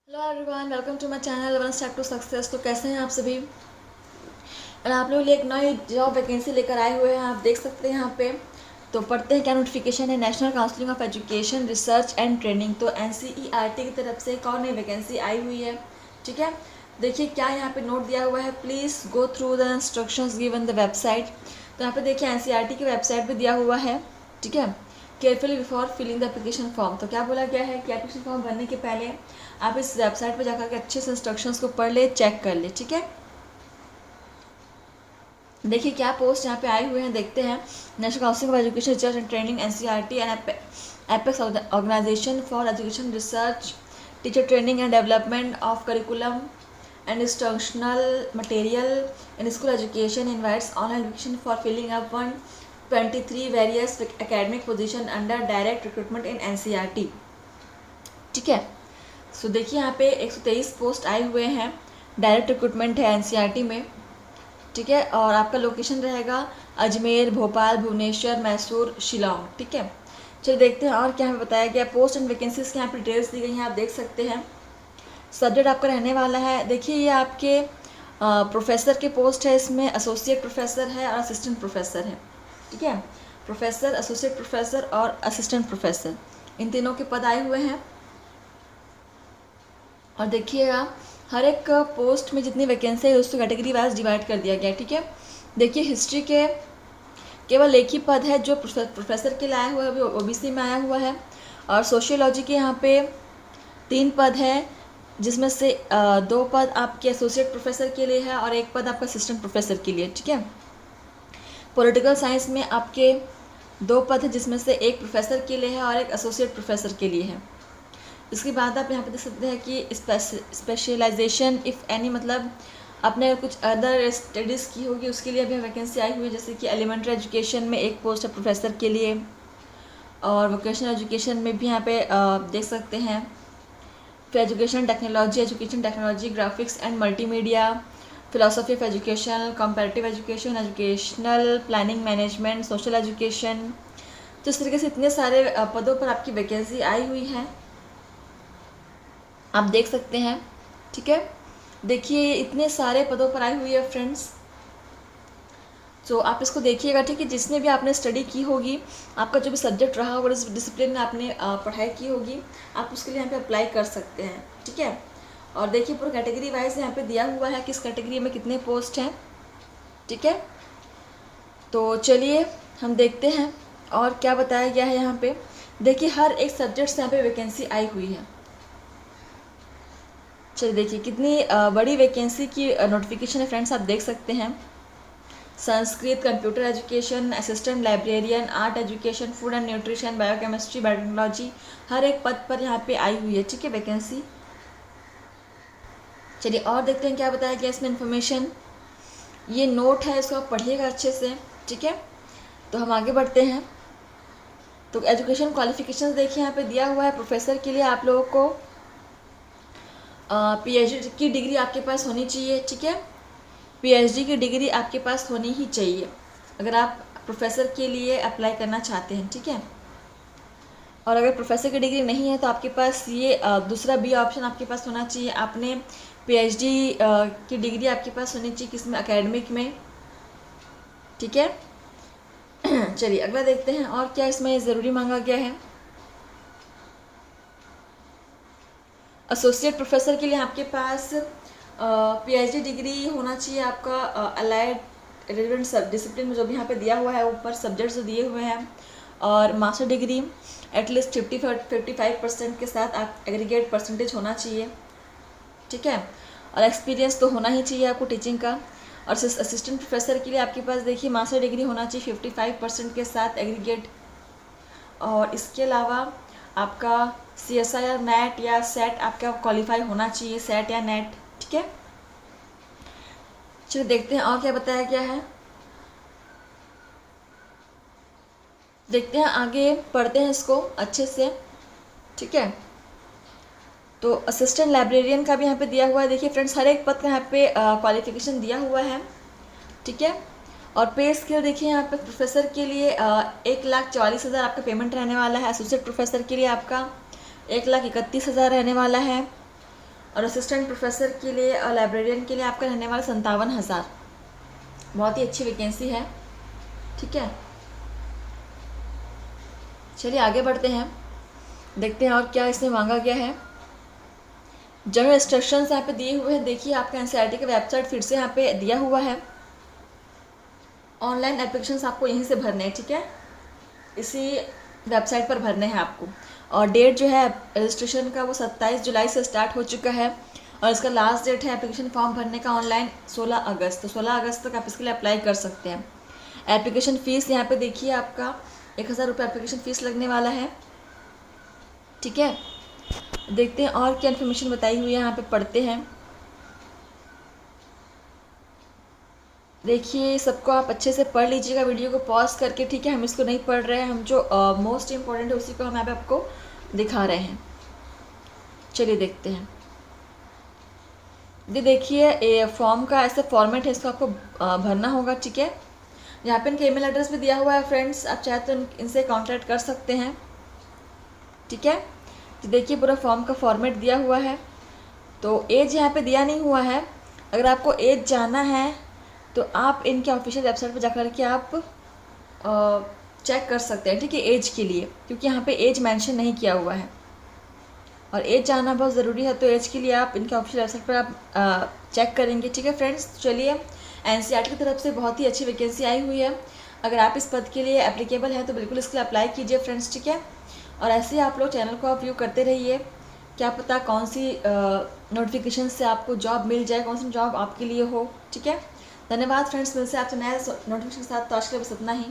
Hello everyone, welcome to my channel one step to success. तो कैसे हैं आप सभी। और आप लोग लिए एक नई जॉब वैकेंसी लेकर आए हुए हैं। आप देख सकते हैं यहाँ पे। तो पढ़ते हैं क्या नोटिफिकेशन है। National counselling of education research and training, तो NCERT की तरफ से एक और नई वैकेंसी आई हुई है। ठीक है, देखिए क्या यहाँ पे नोट दिया हुआ है। Please go through the instructions given the website. तो यहाँ पे देखिए NCERT की वेबसाइट पे दिया हुआ है। ठीक है, carefully before filling the application form. तो क्या बोला गया है कि एप्लीकेशन फॉर्म भरने के पहले आप इस वेबसाइट पर जाकर के अच्छे से इंस्ट्रक्शंस को पढ़ ले, चेक कर ले। ठीक है, देखिए क्या पोस्ट यहाँ पे आए हुए हैं, देखते हैं। National council of education research and training NCERT and apex organization for education research teacher training and development of curriculum and instructional material in school education invites online application for filling up 123 various academic position under direct recruitment in NCERT। ठीक है, सो देखिए यहाँ पे 123 post आए हुए हैं। Direct recruitment है NCERT में। ठीक है, और आपका लोकेशन रहेगा अजमेर, भोपाल, भुवनेश्वर, मैसूर, शिलोंग। ठीक है, चलिए देखते हैं और क्या हमें बताया गया। पोस्ट एंड वैकेंसीज की यहाँ पे डिटेल्स दी गई हैं, आप देख सकते हैं। सब्जेक्ट आपका रहने वाला है, देखिए ये आपके प्रोफेसर के पोस्ट है। इसमें एसोसिएट प्रोफेसर है और असिस्टेंट प्रोफेसर है। ठीक है, प्रोफेसर, एसोसिएट प्रोफेसर और असिस्टेंट प्रोफेसर, इन तीनों के पद आए हुए हैं। और देखिएगा हर एक पोस्ट में जितनी वैकेंसी है उसको कैटेगरी वाइज डिवाइड कर दिया गया है। ठीक है, देखिए हिस्ट्री के केवल एक ही पद है जो प्रोफेसर के लिए आया हुआ है, अभी OBC में आया हुआ है। और सोशियोलॉजी के यहाँ पे 3 पद है, जिसमें से 2 पद आपके एसोसिएट प्रोफेसर के लिए है और 1 पद आपका असिस्टेंट प्रोफेसर के लिए। ठीक है, पॉलिटिकल साइंस में आपके 2 पद है, जिसमें से 1 प्रोफेसर के लिए है और 1 एसोसिएट प्रोफेसर के लिए है। इसके बाद आप यहाँ पे देख सकते हैं कि स्पेशलाइजेशन इफ़ एनी, मतलब आपने कुछ अदर स्टडीज़ की होगी उसके लिए भी वैकेंसी आई हुई है। जैसे कि एलिमेंट्री एजुकेशन में 1 पोस्ट है प्रोफेसर के लिए, और वोकेशनल एजुकेशन में भी यहाँ पे देख सकते हैं। फिर education technology, graphics and multimedia, philosophy of education, comparative education, educational planning management, social education. तो इस तरीके से इतने सारे पदों पर आपकी वैकेंसी आई हुई है, आप देख सकते हैं। ठीक है, देखिए इतने सारे पदों पर आई हुई है फ्रेंड्स। तो आप इसको देखिएगा। ठीक है, जिसने भी आपने स्टडी की होगी, आपका जो भी सब्जेक्ट रहा होगा, जिस डिसिप्लिन में आपने पढ़ाई की होगी, आप उसके लिए यहाँ पे अप्लाई कर सकते हैं। ठीक है, और देखिए पूरा कैटेगरी वाइज यहाँ पे दिया हुआ है किस कैटेगरी में कितने पोस्ट हैं। ठीक है, तो चलिए हम देखते हैं और क्या बताया गया है यहाँ पे। देखिए हर एक सब्जेक्ट से यहाँ पे वैकेंसी आई हुई है। चलिए देखिए कितनी बड़ी वैकेंसी की नोटिफिकेशन है फ्रेंड्स, आप देख सकते हैं। Sanskrit, computer education, assistant librarian, art education, food and nutrition, biochemistry, biotechnology, हर एक पद पर यहाँ पे आई हुई है। ठीक है, वैकेंसी। चलिए और देखते हैं क्या बताया गया इसमें इन्फॉर्मेशन। ये नोट है, इसको आप पढ़िएगा अच्छे से। ठीक है, तो हम आगे बढ़ते हैं। तो एजुकेशन क्वालिफिकेशन देखिए यहाँ पे दिया हुआ है। प्रोफेसर के लिए आप लोगों को PhD की डिग्री आपके पास होनी चाहिए। ठीक है, PhD की डिग्री आपके पास होनी ही चाहिए अगर आप प्रोफेसर के लिए अप्लाई करना चाहते हैं। ठीक है, और अगर प्रोफेसर की डिग्री नहीं है तो आपके पास ये दूसरा B ऑप्शन आपके पास होना चाहिए। आपने PhD की डिग्री आपके पास होनी चाहिए किसमें, एकेडमिक में। ठीक है, चलिए अगला देखते हैं और क्या इसमें ज़रूरी मांगा गया है। एसोसिएट प्रोफेसर के लिए आपके पास PhD डिग्री होना चाहिए आपका अलाइड रेलिवेंट सब डिसिप्लिन में, जो भी यहाँ पे दिया हुआ है ऊपर सब्जेक्ट्स दिए हुए हैं। और मास्टर डिग्री एटलीस्ट 55% के साथ आप एग्रीगेट परसेंटेज होना चाहिए। ठीक है, और एक्सपीरियंस तो होना ही चाहिए आपको टीचिंग का। और असिस्टेंट प्रोफेसर के लिए आपके पास देखिए मास्टर डिग्री होना चाहिए 55% के साथ एग्रीगेट। और इसके अलावा आपका CSIR नेट या सेट आपका क्वालिफाई होना चाहिए, सेट या नेट। ठीक है, चलिए देखते हैं और क्या बताया गया है। देखते हैं आगे, पढ़ते हैं इसको अच्छे से। ठीक है, तो असिस्टेंट लाइब्रेरियन का भी यहाँ पे दिया हुआ है। देखिए फ्रेंड्स हर एक पद का यहाँ पे क्वालिफिकेशन दिया हुआ है। ठीक है, और पे स्केल देखिए यहाँ पे प्रोफेसर के लिए 1,44,000 आपका पेमेंट रहने वाला है। एसोसिएट प्रोफेसर के लिए आपका 1,31,000 रहने वाला है। और असिस्टेंट प्रोफेसर के लिए और लाइब्रेरियन के लिए आपका रहने वाला 57,000। बहुत ही अच्छी वैकेंसी है, ठीक है। चलिए आगे बढ़ते हैं, देखते हैं और क्या इसमें मांगा गया है। जनरल इंस्ट्रक्शंस यहाँ पे दिए हुए हैं। देखिए आपका एनसीईआरटी का वेबसाइट फिर से यहाँ पे दिया हुआ है। ऑनलाइन एप्लीकेशंस आपको यहीं से भरने हैं, ठीक है, इसी वेबसाइट पर भरने हैं आपको। और डेट जो है रजिस्ट्रेशन का वो 27 जुलाई से स्टार्ट हो चुका है और इसका लास्ट डेट है एप्लीकेशन फॉर्म भरने का ऑनलाइन 16 अगस्त। तो 16 अगस्त तक आप इसके लिए अप्लाई कर सकते हैं। एप्लीकेशन फ़ीस यहाँ पे देखिए आपका 1,000 रुपये एप्लीकेशन फ़ीस लगने वाला है, ठीक है। देखते हैं और क्या इन्फॉर्मेशन बताई हुई है, यहाँ पे पढ़ते हैं। देखिए सबको आप अच्छे से पढ़ लीजिएगा वीडियो को पॉज करके, ठीक है। हम इसको नहीं पढ़ रहे हैं, हम जो मोस्ट इम्पॉर्टेंट है उसी को हम यहाँ पे आपको दिखा रहे हैं। चलिए देखते हैं। ये देखिए ये फॉर्म का ऐसा फॉर्मेट है, इसको आपको भरना होगा, ठीक है। यहाँ पे इनका ईमेल एड्रेस भी दिया हुआ है फ्रेंड्स, आप चाहे तो इनसे कॉन्टैक्ट कर सकते हैं, ठीक है। तो देखिए पूरा फॉर्म का फॉर्मेट दिया हुआ है। तो एज यहाँ पे दिया नहीं हुआ है। अगर आपको एज जानना है तो आप इनके ऑफिशियल वेबसाइट पर जाकर के आप चेक कर सकते हैं, ठीक है, एज के लिए, क्योंकि यहाँ पे एज मेंशन नहीं किया हुआ है और एज जानना बहुत ज़रूरी है। तो एज के लिए आप इनके ऑफिशियल वेबसाइट पर आप चेक करेंगे, ठीक है फ्रेंड्स। चलिए एनसीईआरटी की तरफ से बहुत ही अच्छी वैकेंसी आई हुई है। अगर आप इस पद के लिए एप्लीकेबल हैं तो बिल्कुल इसके लिए अप्लाई कीजिए फ्रेंड्स, ठीक है। और ऐसे ही आप लोग चैनल को आप व्यू करते रहिए, क्या पता कौन सी नोटिफिकेशन से आपको जॉब मिल जाए, कौन सी जॉब आपके लिए हो, ठीक है। धन्यवाद फ्रेंड्स, मिलते हैं आपसे नए नोटिफिकेशन के साथ। तो आज के लिए बस इतना ही।